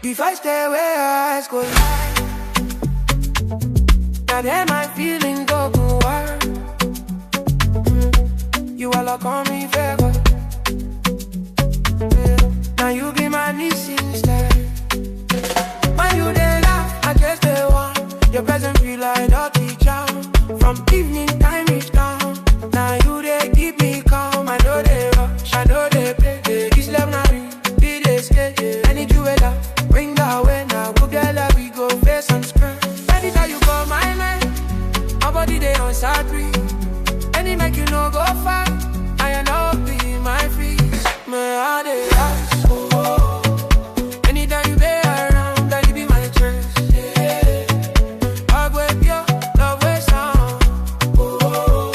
If I stay where our eyes go light, now then my feeling go wild. You all look on me favor. Now you be my niece instead. When you dey laugh, I guess they want. Your presence feel like dirty charm. From evening time reach down. Now you dey keep me calm. I know they rush, I know they play. This love now me, be they skate. I need you enough. Bring that way now, go get that we go face and scratch. Anytime you call my name, my body they on side three. Any make you no go far, I know be my fees. My heart is ask, oh. Anytime you be around, that you be my choice. Yeah. Hug with your love with sound. Oh,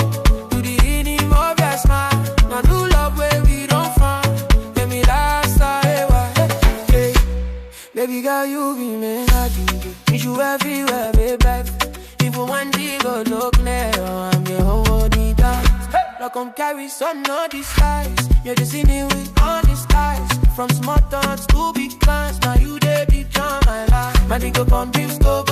do the evening of your smile. Now do love where we don't find. Let me last time. Baby girl, you be me, I do. Need you everywhere, baby. Even when they go look clear, I'm your whole dance. Like come carry some no disguise. You're just in it with honest eyes. From small thoughts to big plans, now you they become my life. My nigga on beefs go.